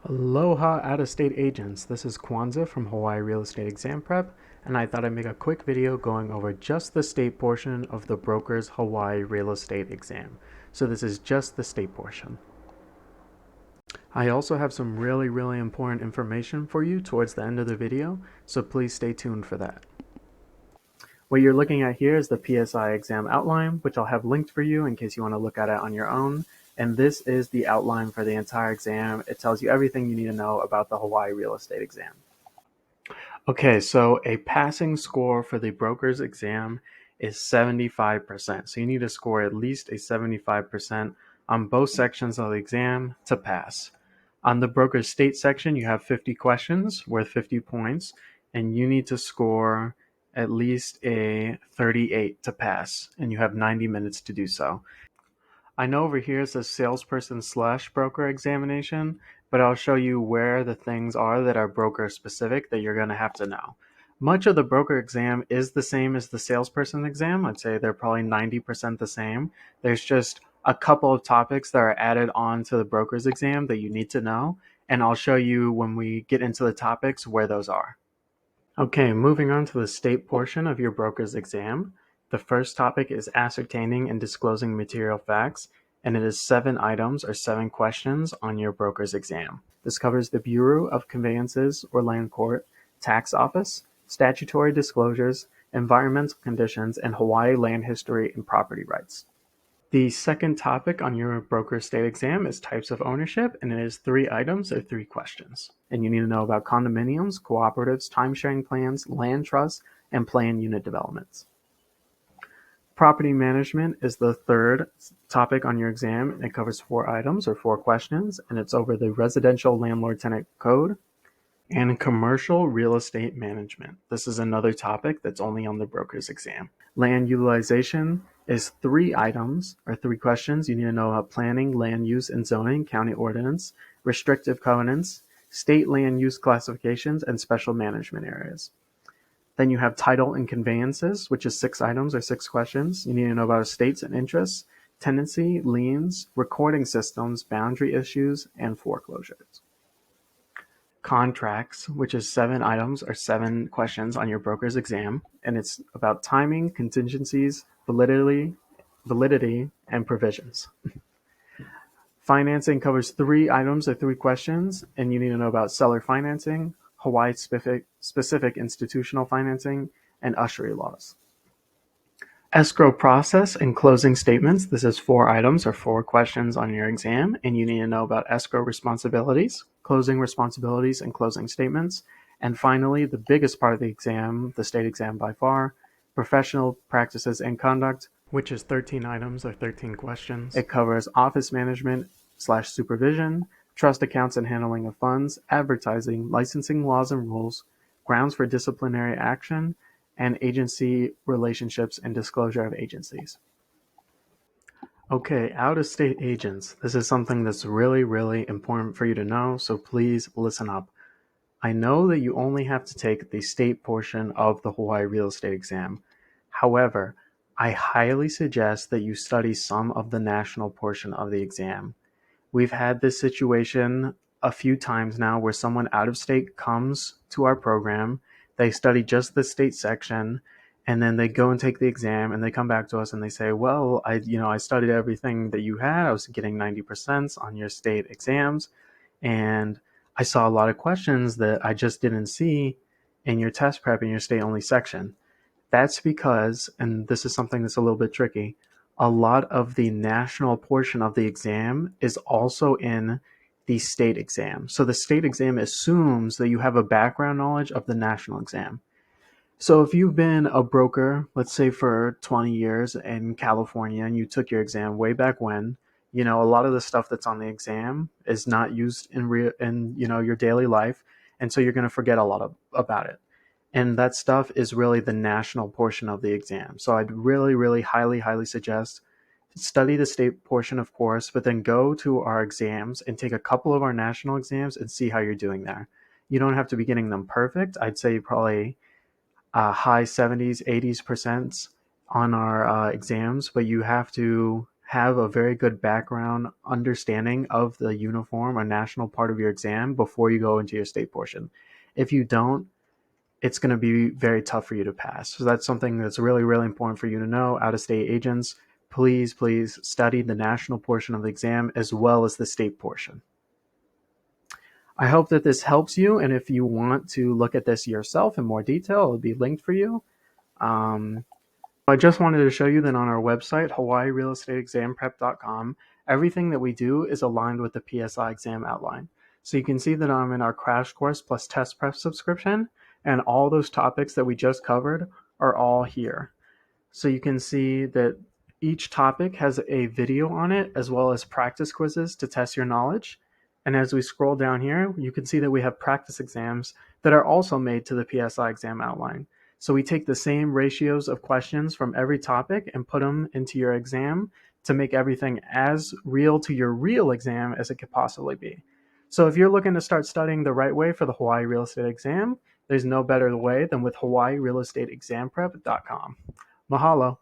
Aloha out-of-state agents, this is Kwanzaa from Hawaii Real Estate Exam Prep, and I thought I'd make a quick video going over just the state portion of the broker's Hawaii Real Estate Exam. So this is just the state portion. I also have some really important information for you towards the end of the video, so please stay tuned for that. What you're looking at here is the PSI exam outline, which I'll have linked for you in case you want to look at it on your own. And this is the outline for the entire exam. It tells you everything you need to know about the Hawaii real estate exam. Okay, so a passing score for the broker's exam is 75%. So you need to score at least a 75% on both sections of the exam to pass. On the broker's state section, you have 50 questions worth 50 points, and you need to score at least a 38 to pass, and you have 90 minutes to do so. I know over here it says salesperson / broker examination, but I'll show you where the things are that are broker specific that you're going to have to know. Much of the broker exam is the same as the salesperson exam. I'd say they're probably 90% the same. There's just a couple of topics that are added on to the broker's exam that you need to know, and I'll show you when we get into the topics where those are. Okay, moving on to the state portion of your broker's exam. The first topic is ascertaining and disclosing material facts, and it is 7 items or 7 questions on your broker's exam. This covers the Bureau of Conveyances or Land Court, Tax Office, statutory disclosures, environmental conditions, and Hawaii land history and property rights. The second topic on your broker state exam is types of ownership, and it is 3 items or 3 questions. And you need to know about condominiums, cooperatives, time-sharing plans, land trusts, and planned unit developments. Property management is the third topic on your exam, and it covers 4 items or 4 questions, and it's over the Residential Landlord-Tenant Code and commercial real estate management. This is another topic that's only on the broker's exam. Land utilization is 3 items or 3 questions. You need to know about planning, land use and zoning, county ordinance, restrictive covenants, state land use classifications, and special management areas. Then you have title and conveyances, which is 6 items or 6 questions. You need to know about estates and interests, tenancy, liens, recording systems, boundary issues, and foreclosures. Contracts, which is 7 items or 7 questions on your broker's exam, and it's about timing, contingencies, validity, and provisions. Financing covers 3 items or 3 questions, and you need to know about seller financing, Hawaii-specific institutional financing, and usury laws. Escrow process and closing statements. This is 4 items or 4 questions on your exam, and you need to know about escrow responsibilities, closing responsibilities, and closing statements. And finally, the biggest part of the exam, the state exam by far, professional practices and conduct, which is 13 items or 13 questions. It covers office management / supervision, trust accounts and handling of funds, advertising, licensing laws and rules, grounds for disciplinary action, and agency relationships and disclosure of agencies. Okay, out-of-state agents. This is something that's really important for you to know, so please listen up. I know that you only have to take the state portion of the Hawaii real estate exam. However, I highly suggest that you study some of the national portion of the exam. We've had this situation a few times now where someone out of state comes to our program, they study just the state section, and then they go and take the exam and they come back to us and they say, well, I studied everything that you had. I was getting 90% on your state exams, and I saw a lot of questions that I just didn't see in your test prep in your state only section. That's because, and this is something that's a little bit tricky, a lot of the national portion of the exam is also in the state exam. So the state exam assumes that you have a background knowledge of the national exam. So if you've been a broker, let's say for 20 years in California, and you took your exam way back when, a lot of the stuff that's on the exam is not used in your daily life, and so you're going to forget a lot about it. And that stuff is really the national portion of the exam. So I'd really highly suggest study the state portion, of course, but then go to our exams and take a couple of our national exams and see how you're doing there. You don't have to be getting them perfect. I'd say probably high 70s, 80s% on our exams, but you have to have a very good background understanding of the uniform or national part of your exam before you go into your state portion. If you don't, it's going to be very tough for you to pass. So that's something that's really, really important for you to know. Out-of-state agents, please study the national portion of the exam as well as the state portion. I hope that this helps you, and if you want to look at this yourself in more detail, it'll be linked for you. I just wanted to show you that on our website, hawaiirealestateexamprep.com, everything that we do is aligned with the PSI exam outline. So you can see that I'm in our crash course plus test prep subscription, and all those topics that we just covered are all here. So you can see that each topic has a video on it as well as practice quizzes to test your knowledge. And as we scroll down here, you can see that we have practice exams that are also made to the PSI exam outline. So we take the same ratios of questions from every topic and put them into your exam to make everything as real to your real exam as it could possibly be. So if you're looking to start studying the right way for the Hawaii Real Estate Exam, there's no better way than with hawaiirealestateexamprep.com. Mahalo.